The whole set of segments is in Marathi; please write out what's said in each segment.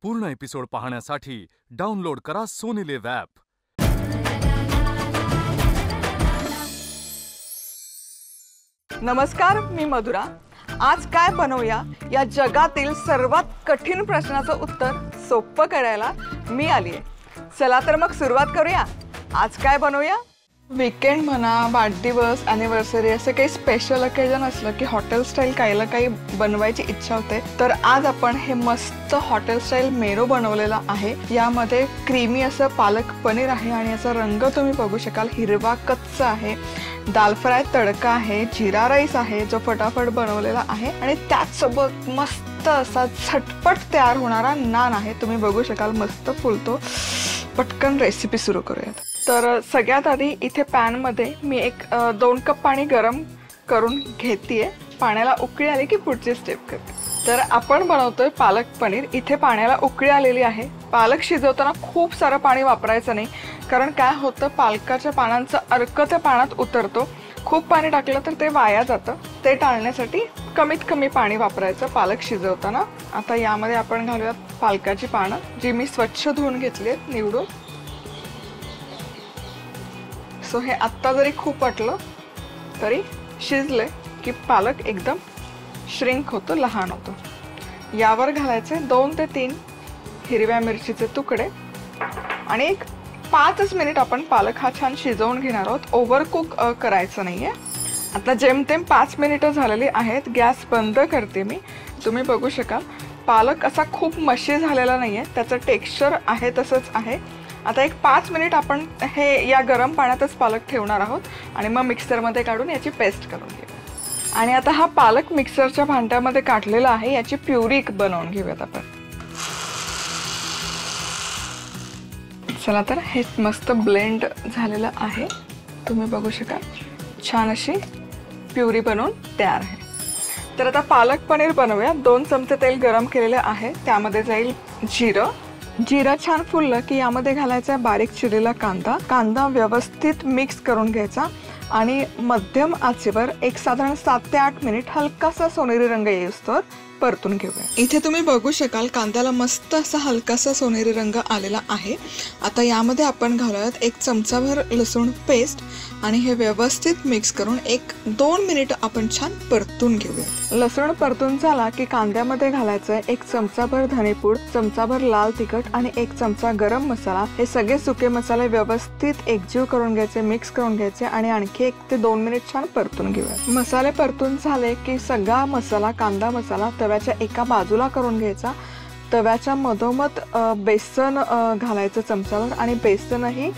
पूर्ण एपिसोड पाहण्यासाठी डाउनलोड करा सोनी लिव्ह ॲप। नमस्कार, मी मधुरा। आज काय बनवूया या जगातील सर्वात कठीण प्रश्नाचं उत्तर सोपं करायला मी आलीये। चला तर मग सुरुवात करूया। आज काय बनवूया? वीकेंड म्हणा, वाढदिवस, ॲनिव्हर्सरी असे काही स्पेशल ओकेजन असलं की हॉटेल स्टाईल काही बनवायची इच्छा होते। तर आज आपण हे मस्त हॉटेल स्टाईल मेनू बनवलेला आहे। यामध्ये क्रीमी असं पालक पनीर आहे आणि याचा रंग तुम्ही बघू शकाल, हिरवा कच्चा आहे। दाल फ्राय तडका आहे, जीरा राईस आहे जो फटाफट बनवलेला आहे आणि त्याचसोबत मस्त असा झटपट तयार होणारा नान आहे। तुम्ही बघू शकाल मस्त फुलतो। पटकन रेसिपी सुरू करूयात। तर सगळ्यात आधी इथे पॅन मध्ये मी 2 कप पाणी गरम करून घेतेय। पाण्याला उकळी आली की पुढची स्टेप करते। तर आपण बनवतोय पालक पनीर। इथे पाण्याला उकळी आलेली आहे। पालक शिजवताना खूप सारं पाणी वापरायचं नाही, कारण काय होतं पालकाच्या पानांचा अर्क त्या पाण्यात उतरतो। खूप पाणी टाकलं तर ते वाया जातं। ते टाळण्यासाठी कमीत कमी पाणी वापरायचं पालक शिजवताना। आता यामध्ये आपण घालूयात पालकाची पानं, जी मी स्वच्छ धुवून घेतली आहेत निवडून। सो हे आत्ता जरी खूप वाटलं तरी शिजले की पालक एकदम श्रिंक होतो, लहान होतो। यावर घालायचे 2 ते 3 हिरव्या मिरचीचे तुकडे आणि 5 मिनिट आपण पालक हा छान शिजवून घेणार आहोत। ओव्हर कुक करायचं नाहीये। आता जेमतेम 5 मिनिटं झालेली आहेत। गॅस बंद करते मी। तुम्ही बघू शकाल पालक असा खूप मशी झालेला नाहीये, त्याचं टेक्स्चर आहे तसंच आहे। आता 5 मिनिट आपण हे या गरम पाण्यातच पालक ठेवणार आहोत आणि मग मिक्सरमध्ये काढून याची पेस्ट करून घेऊया। आणि आता हा पालक मिक्सरच्या भांड्यामध्ये काढलेला आहे, याची प्युरी बनवून घेऊयात आपण। चला तर हे मस्त ब्लेंड झालेलं आहे। तुम्ही बघू शकाल छान अशी प्युरी बनवून तयार आहे। तर आता पालक पनीर बनवूया। 2 चमचे तेल गरम केलेले आहे, त्यामध्ये जाईल जिरं छान फुललं की यामध्ये घालायचा बारीक चिरलेला कांदा व्यवस्थित मिक्स करून घ्यायचा आणि मध्यम आचेवर साधारण 7 ते 8 मिनिट हलकासा सोनेरी रंग येऊस्तोवर परतून घेऊया। इथे तुम्ही बघू शकाल कांद्याला मस्त असा हलकासा सोनेरी रंग आलेला आहे। आता यामध्ये आपण घालूयात 1 चमचाभर लसूण पेस्ट आणि हे व्यवस्थित मिक्स करून 1-2 मिनिट आपण छान परतून घेऊया। लसूण परतून झाला की कांद्यामध्ये घालायचं 1 चमचाभर धनेपूड, चमचाभर लाल तिखट आणि 1 चमचा गरम मसाला। हे सगळे सुके मसाले व्यवस्थित एकजीव करून घ्यायचे, मिक्स करून घ्यायचे आणि आणखी 1 ते 2 मिनिट छान परतून घेऊया। मसाले परतून झाले की सगळा मसाला, कांदा मसाला तव्याच्या एका बाजूला करून घ्यायचा। तव्याच्या मधोमध बेसन घालायचं चमचाभर आणि बेसनही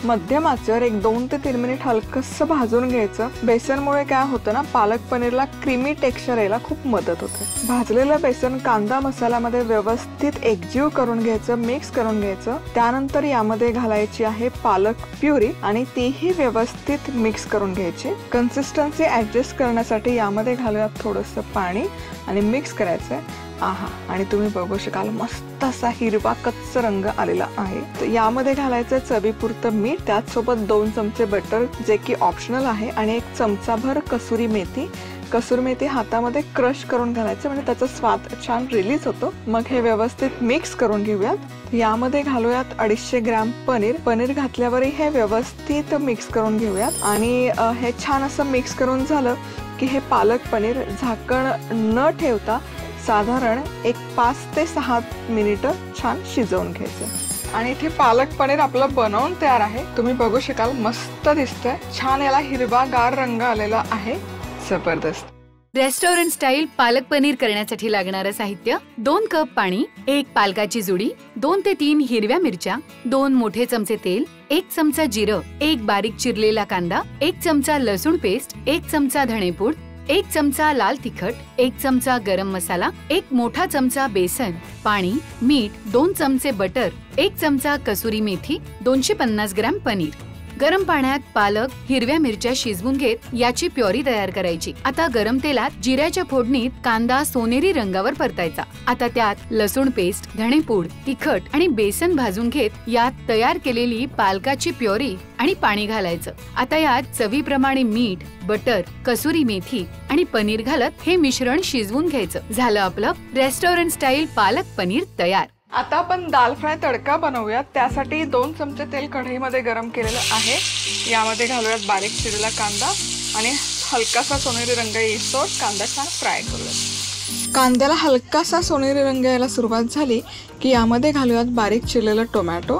मध्यम आचेवर 2 ते 3 मिनिट हलकसं भाजून घ्यायचं। बेसनमुळे काय होतं ना, पालक पनीरला क्रीमी टेक्स्चर यायला खूप मदत होते। भाजलेलं बेसन कांदा मसाल्यामध्ये व्यवस्थित एकजीव करून घ्यायचं, मिक्स करून घ्यायचं। त्यानंतर यामध्ये घालायची आहे पालक प्युरी आणि तीही व्यवस्थित मिक्स करून घ्यायची। कन्सिस्टन्सी ऍडजस्ट करण्यासाठी यामध्ये घालूयात थोडंसं पाणी आणि मिक्स करायचंय। आणि तुम्ही बघू शकाल मस्त असा हिरवा कच्चा रंग आलेला आहे। तर यामध्ये घालायचं चवीपुरतं मीठ, त्याचसोबत 2 चमचे बटर जे की ऑप्शनल आहे आणि 1 चमचाभर कसुरी मेथी हातामध्ये क्रश करून घालायचं, म्हणजे त्याचा स्वाद छान रिलीज होतो। मग हे व्यवस्थित मिक्स करून घेऊयात। यामध्ये घालूयात 250 ग्रॅम पनीर घातल्यावरही हे व्यवस्थित मिक्स करून घेऊयात आणि हे छान असं मिक्स करून झालं की हे पालक पनीर झाकण न ठेवता साधारण 5 ते 6 मिनिटं छान शिजवून घ्यायचं। आणि इथे पालक पनीर आपलं बनवून तयार आहे। तुम्ही बघू शकाल मस्त दिसतंय, छान याला हिरवागार रंग आलेला आहे, जबरदस्त। रेस्टॉरंट स्टाईल पालक पनीर करण्यासाठी लागणारं साहित्य: 2 कप पाणी, 1 पालकाची जुडी, 2 ते 3 हिरव्या मिरच्या, 2 मोठे चमचे तेल, 1 चमचा जिरं, 1 बारीक चिरलेला कांदा, 1 चमचा लसूण पेस्ट, 1 चमचा धणेपूड, 1 चमचा लाल तिखट, 1 चमचा गरम मसाला, 1 मोठा चमचा बेसन, पाणी, मीठ, 2 चमचे बटर, 1 चमचा कसुरी मेथी, 250 ग्रॅम पनीर। गरम पाण्यात पालक, हिरव्या मिरच्या शिजवून घेत याची प्युरी तयार करायची। आता गरम तेलात जिऱ्याच्या फोडणीत कांदा सोनेरी रंगावर परतायचा। आता त्यात लसूण पेस्ट, धणेपूड, तिखट आणि बेसन भाजून घेत यात तयार केलेली पालकाची प्युरी आणि पाणी घालायचं। आता यात चवीप्रमाणे मीठ, बटर, कसुरी मेथी आणि पनीर घालत हे मिश्रण शिजवून घ्यायचं। झालं आपलं रेस्टॉरंट स्टाईल पालक पनीर तयार। आता आपण दाल फ्राय तडका बनवूयात. त्यासाठी 2 चमचे तेल कढईमध्ये गरम केलेलं आहे. यामध्ये घालूयात बारीक चिरलेला कांदा आणि हलकासा सोनेरी रंग येईस्तोवर कांदा छान फ्राय करूयात. कांद्याला हलकासा सोनेरी रंग यायला सुरुवात झाली की यामध्ये घालूयात बारीक चिरलेलं टोमॅटो,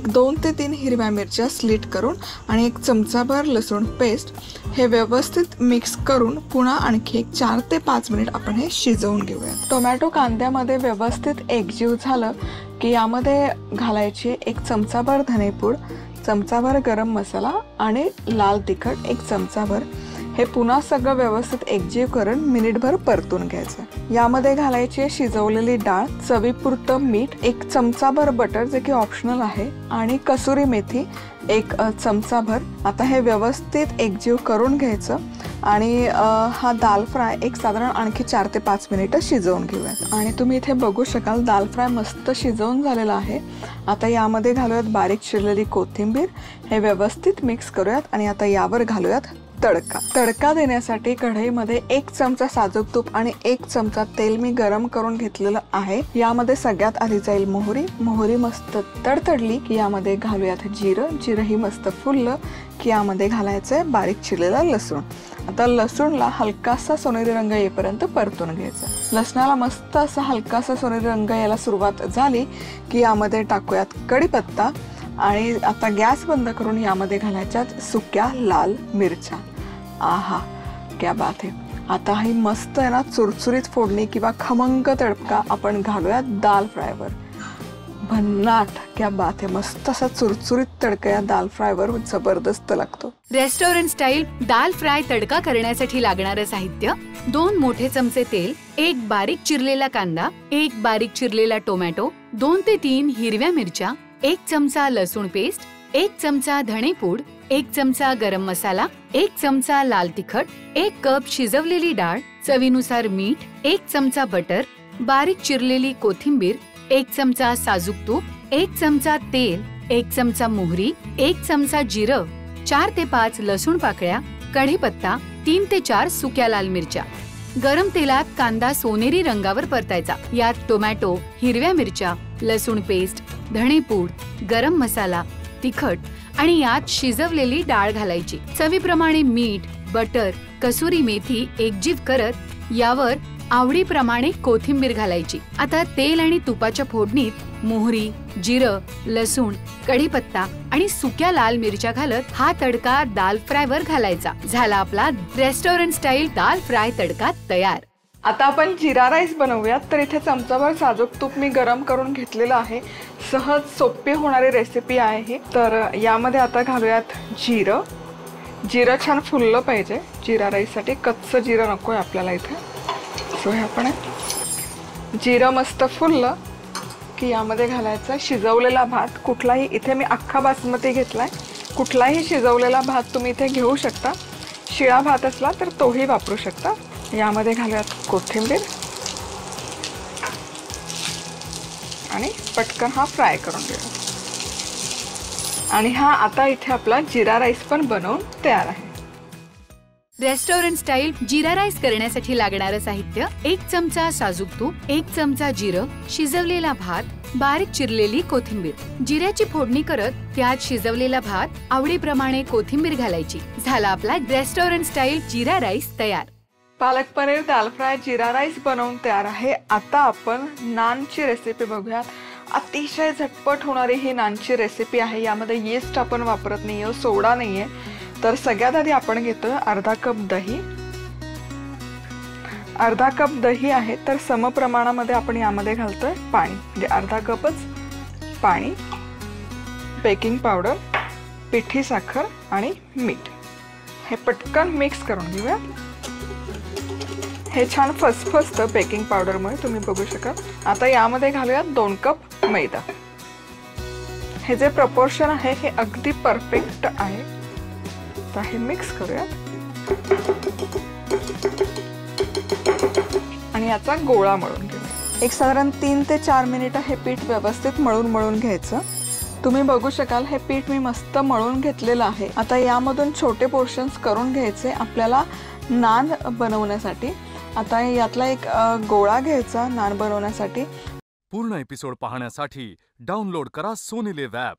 2 ते 3 हिरव्या मिरच्या स्लिट करून आणि 1 चमचाभर लसूण पेस्ट. हे व्यवस्थित मिक्स करून पुन्हा आणखी 4 ते 5 मिनिट आपण हे शिजवून घेऊयात. टोमॅटो कांद्यामध्ये व्यवस्थित एकजीव झालं की यामध्ये घालायची 1 चमचाभर धनेपूड, चमचाभर गरम मसाला आणि लाल तिखट 1 चमचाभर. हे पुन्हा सगळं व्यवस्थित एकजीव करून मिनिटभर परतून घ्यायचं. यामध्ये घालायची शिजवलेली डाळ, चवीपुरतं मीठ, 1 चमचाभर बटर जे की ऑप्शनल आहे आणि कसुरी मेथी 1 चमचाभर. आता हे व्यवस्थित एकजीव करून घ्यायचं आणि हा दाल फ्राय साधारण आणखी 4 ते 5 मिनिटं शिजवून घेऊयात. आणि तुम्ही इथे बघू शकाल दाल फ्राय मस्त शिजवून झालेला आहे. आता यामध्ये घालूयात बारीक चिरलेली कोथिंबीर. हे व्यवस्थित मिक्स करूयात आणि आता यावर घालूयात तडका. तडका देण्यासाठी कढईमध्ये 1 चमचा साजूक तूप आणि 1 चमचा तेल मी गरम करून घेतलेलं आहे. यामध्ये सगळ्यात आधी जाईल मोहरी मस्त तडतडली की यामध्ये घालूयात जिरं ही मस्त फुललं की यामध्ये घालायचंय बारीक चिरलेला लसूण. आता लसूणला हलकासा सोनेरी रंग येईपर्यंत परतून घ्यायचा. लसणाला मस्त असा हलकासा सोनेरी रंग यायला सुरुवात झाली की यामध्ये टाकूयात कढीपत्ता आणि आता गॅस बंद करून यामध्ये घालायच्यात सुक्या लाल मिरच्या. आहा, क्या बात आहे. आता ही मस्त आहे ना चुरचुरीत फोडणी किंवा खमंग तडका आपण घालूयात दाल फ्रायवर. भन्नाट, क्या बात आहे. मस्त असा चुरचुरीत तडका या दाल फ्रायवर जबरदस्त लागतो. रेस्टॉरंट स्टाईल दाल फ्राय तडका करण्यासाठी लागणारं साहित्य: 2 मोठे चमचे तेल, 1 बारीक चिरलेला कांदा, 1 बारीक चिरलेला टोमॅटो, 2 ते 3 हिरव्या मिरच्या, 1 चमचा लसूण पेस्ट, 1 चमचा धणेपूड, 1 चमचा गरम मसाला, 1 चमचा लाल तिखट, 1 कप शिजवलेली डाळ, चवीनुसार मीठ, 1 चमचा बटर, बारीक चिरलेली कोथिंबीर, 1 चमचा साजूक तूप, 1 चमचा तेल, 1 चमचा मोहरी, 1 चमचा जिरं, 4 ते 5 लसूण पाकळ्या, कढीपत्ता, 3 ते 4 सुक्या लाल मिरच्या. गरम तेलात कांदा सोनेरी रंगावर परतायचा. यात टोमॅटो, हिरव्या मिरच्या, लसूण पेस्ट, धणेपूड, गरम मसाला, तिखट आणि यात शिजवलेली डाळ घालायची. चवीप्रमाणे मीठ, बटर, कसुरी मेथी एकजीव करत यावर आवडीप्रमाणे कोथिंबीर घालायची. आता तेल आणि तुपाच्या फोडणीत मोहरी, जिरं, लसूण, कढीपत्ता आणि सुक्या लाल मिरच्या घालत हा तडका दाल फ्रायवर घालायचा. झाला आपला रेस्टॉरंट स्टाईल दाल फ्राय तडका तयार. आता आपण जिरा राईस बनवूयात. तर इथे चमचाभर साजूक तूप मी गरम करून घेतलेलं आहे. सहज सोपी होणारी रेसिपी आहे ही. तर यामध्ये आता घालूयात जिरं छान फुललं पाहिजे. जिरा राईससाठी कच्चं जिरं नको आहे आपल्याला इथे. सो हे आपण जिरं मस्त फुललं की यामध्ये घालायचा शिजवलेला भात. कुठलाही, इथे मी अख्खा बासमती घेतलाय. कुठलाही शिजवलेला भात तुम्ही इथे घेऊ शकता. शिळा भात असला तर तोही वापरू शकता. यामध्ये घालूयात कोथिंबीर आणि पटकन हा फ्राय करून घेऊया. आणि हा आता इथे आपला जिरा राईस पण बनवून तयार आहे. रेस्टॉरंट स्टाईल जिरा राईस करण्यासाठी लागणारं साहित्य: 1 चमचा साजूक तूप, 1 चमचा जिरं, शिजवलेला भात, बारीक चिरलेली कोथिंबीर. जिऱ्याची फोडणी करत त्यात शिजवलेला भात, आवडीप्रमाणे कोथिंबीर घालायची. झाला आपला रेस्टॉरंट स्टाईल जिरा राईस तयार. पालक पनीर दाल फ्राय जिरा राईस बनवून तयार आहे. आता आपण नानची रेसिपी बघूयात. अतिशय झटपट होणारी ही नानची रेसिपी आहे. यामध्ये यीस्ट आपण वापरत नाहीये, सोडा नाहीये. तर सगळ्यात आधी आपण घेतोय अर्धा कप दही आहे. तर समप्रमाणामध्ये आपण यामध्ये घालतोय पाणी, म्हणजे अर्धा कपच पाणी, बेकिंग पावडर, पिठी साखर आणि मीठ. हे पटकन मिक्स करून घेऊया. हे छान फसफसतं बेकिंग पावडरमुळे, तुम्ही बघू शकाल. आता यामध्ये घालूयात 2 कप मैदा. हे जे प्रपोर्शन आहे हे अगदी परफेक्ट आहे. आता हे मिक्स करूयात आणि याचा गोळा मळून घेऊया. साधारण 3 ते 4 मिनिटं हे पीठ व्यवस्थित मळून घ्यायचं. तुम्ही बघू शकाल हे पीठ मी मस्त मळून घेतलेलं आहे. आता यामधून छोटे पोर्शन्स करून घ्यायचे आपल्याला नान बनवण्यासाठी. आता यातला एक गोळा घ्यायचा नान बनवण्यासाठी. पूर्ण एपिसोड पाहण्यासाठी डाउनलोड करा सोनी लिव्ह ॲप.